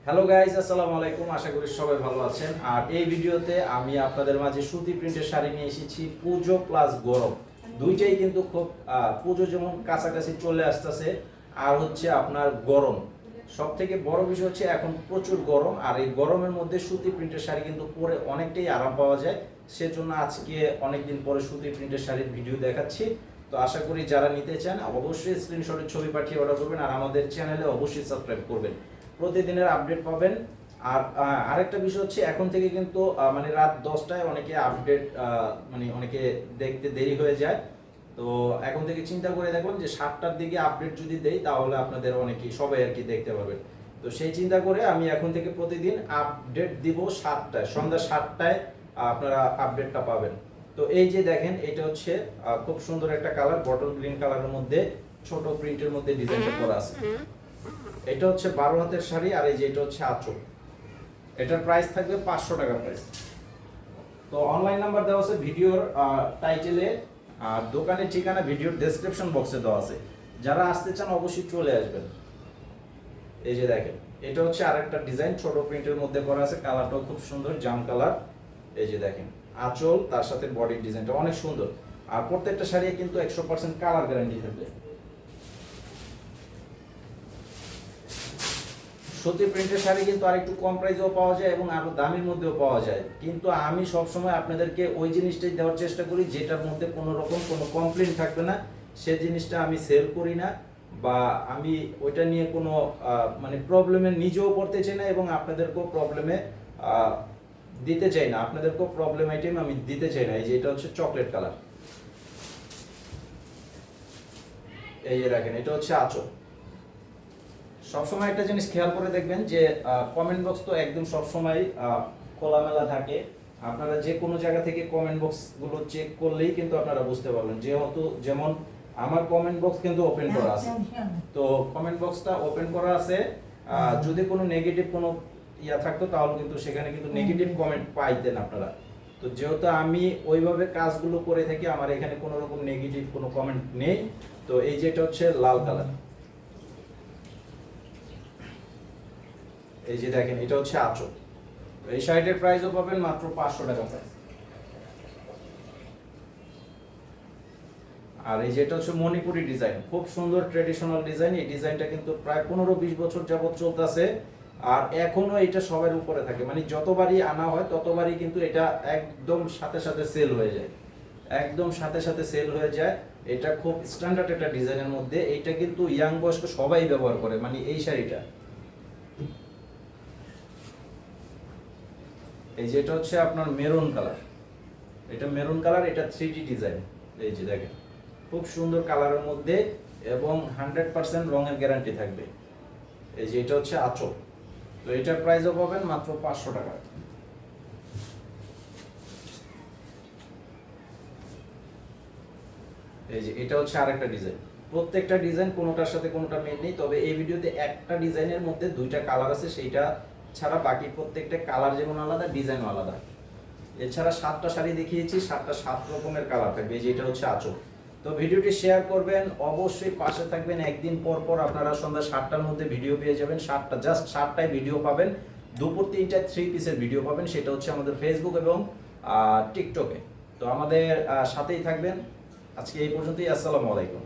Hello guys, আসসালামু আলাইকুম। আশা করি সবাই ভালো আছেন। আর এই ভিডিওতে আমি আপনাদের মাঝে সুতি প্রিন্টের শাড়ি নিয়ে এসেছি পুজো প্লাস গরম। দুইটাই কিন্তু খুব পুজো যেমন কাছাকাছি চলে আসতেছে, আর হচ্ছে আপনার গরম। সব থেকে বড় বিষয় হচ্ছে এখন প্রচুর গরম, আর এই গরমের মধ্যে সুতি প্রিন্টের শাড়ি কিন্তু পরে অনেকটাই আরাম পাওয়া যায়। সেজন্য আজকে অনেকদিন পরে সুতি প্রিন্টের শাড়ির ভিডিও দেখাচ্ছি। তো আশা করি যারা নিতে চান অবশ্যই স্ক্রিনশটের ছবি পাঠিয়ে অর্ডার করবেন, আর আমাদের চ্যানেলে অবশ্যই সাবস্ক্রাইব করবেন, প্রতিদিনের আপডেট পাবেন। আর আরেকটা বিষয় হচ্ছে এখন থেকে কিন্তু মানে রাত 10টায় অনেকে আপডেট মানে অনেকে দেখতে দেরি হয়ে যায়। তো এখন থেকে চিন্তা করে দেখুন যে 7টার দিকে আপডেট যদি দেই তাহলে আপনাদের অনেকেই সবাই আর কি দেখতে পারবেন। তো সেই চিন্তা করে আমি এখন থেকে প্রতিদিন আপডেট দিব 7টায়, সন্ধ্যা 7টায় আপনারা আপডেটটা পাবেন। তো এই যে দেখেন, এটা হচ্ছে খুব সুন্দর একটা কালার, বটল গ্রিন কালারের মধ্যে ছোট প্রিন্টের মধ্যে ডিজাইনটা করা আছে। এটা হচ্ছে 12 হাতের শাড়ি, আর এই যে এটা হচ্ছে আঁচল। এটার প্রাইস থাকবে 500 টাকা প্রাইস। তো অনলাইন নাম্বার দেওয়া আছে ভিডিওর টাইটেলে, আর দোকানের ঠিকানা ভিডিওর ডেসক্রিপশন বক্সে দেওয়া আছে। যারা আসতে চান অবশ্যই চলে আসবেন। এই যে দেখেন, এটা হচ্ছে আরেকটা ডিজাইন, ছোট প্রিন্টের মধ্যে করা আছে, কালারটাও খুব সুন্দর, জাম কালার। এই যে দেখেন আঁচল, তার সাথে বডির ডিজাইনটা অনেক সুন্দর। আর প্রত্যেকটা শাড়ি কিন্তু 100% কালার গ্যারান্টি থাকবে। সুতি প্রিন্টের শাড়ি কিন্তু আরেকটু কম প্রাইসেও পাওয়া যায় এবং আরো দামের মধ্যেও পাওয়া যায়, কিন্তু আমি সবসময় আপনাদেরকে ওই জিনিসটাই দেওয়ার চেষ্টা করি যেটার মধ্যে কোনো রকম কোনো কমপ্লেন থাকবে না। সে জিনিসটা আমি সেল করি না, বা আমি ওইটা নিয়ে কোনো মানে প্রবলেমে নিজেও পড়তে চাই না এবং আপনাদেরকেও প্রবলেমে দিতে চাই না, আপনাদেরকেও প্রবলেম আইটেম আমি দিতে চাই না। এই যে এটা হচ্ছে চকলেট কালার। এই যে দেখেন, এটা হচ্ছে আঁচল। সবসময় একটা জিনিস খেয়াল করে দেখবেন যে কমেন্ট বক্স তো একদম সবসময় খোলামেলা থাকে। আপনারা যে কোনো জায়গা থেকে কমেন্ট বক্সগুলো চেক করলেই কিন্তু আপনারা বুঝতে পারবেন। যেহেতু যেমন আমার কমেন্ট বক্স কিন্তু ওপেন করা আছে, তো কমেন্ট বক্সটা ওপেন করা আছে। যদি কোনো নেগেটিভ কোনো ইয়া থাকতো তাহলে কিন্তু সেখানে কিন্তু নেগেটিভ কমেন্ট পাইতেন আপনারা। তো যেহেতু আমি ওইভাবে কাজগুলো করে থাকি, আমার এখানে কোনো রকম নেগেটিভ কোনো কমেন্ট নেই। তো এই যেটা হচ্ছে লাল কালার। এই যে দেখেন, এটা হচ্ছে আঁচল। এই শাড়িটার প্রাইসও পাবেন মাত্র 500 টাকা প্রাইস। আর এই যে এটা হচ্ছে মণিপুরি ডিজাইন, খুব সুন্দর ট্রেডিশনাল ডিজাইন। এই ডিজাইনটা কিন্তু প্রায় 15-20 বছর যাবত চলতেছে, আর এখনো এটা সবার উপরে থাকে। মানে যতবারই আনা হয় ততবারই কিন্তু এটা একদম সাথে সাথে সেল হয়ে যায়, একদম সাথে সাথে সেল হয়ে যায়। এটা খুব স্ট্যান্ডার্ড একটা ডিজাইনের মধ্যে। এইটা কিন্তু ইয়াং বয়স্ক সবাই ব্যবহার করে, মানে এই শাড়িটা। এই যে এটা হচ্ছে আপনার মেরুন কালার, এটা মেরুন কালার, এটা 3D ডিজাইন। এই যে দেখেন, খুব সুন্দর কালারের মধ্যে এবং 100% রঙের গ্যারান্টি থাকবে। এই যে এটা হচ্ছে আঁচল। তো এটার প্রাইসও পাবেন মাত্র 500 টাকা। এই যে এটা হচ্ছে আরেকটা ডিজাইন। প্রত্যেকটা ডিজাইন কোনোটার সাথে কোনোটা মিল নেই, তবে এই ভিডিওতে একটা ডিজাইনের মধ্যে দুইটা কালার আছে, সেইটা ছাড়া বাকি প্রত্যেকটা কালার যেমন আলাদা, ডিজাইনও আলাদা। এছাড়া 7টা শাড়ি দেখিয়েছি, 7টা 7 রকমের কালার থাকবে। এই যে এটা হচ্ছে আঁচল। তো ভিডিওটি শেয়ার করবেন, অবশ্যই পাশে থাকবেন। একদিন পর পর আপনারা সন্ধ্যা 7টার মধ্যে ভিডিও পেয়ে যাবেন। 7টা, জাস্ট 7টায় ভিডিও পাবেন। দুপুর 3টায় 3 পিসের ভিডিও পাবেন, সেটা হচ্ছে আমাদের ফেসবুক এবং টিকটকে। তো আমাদের সাথেই থাকবেন। আজকে এই পর্যন্তই। আসসালামু আলাইকুম।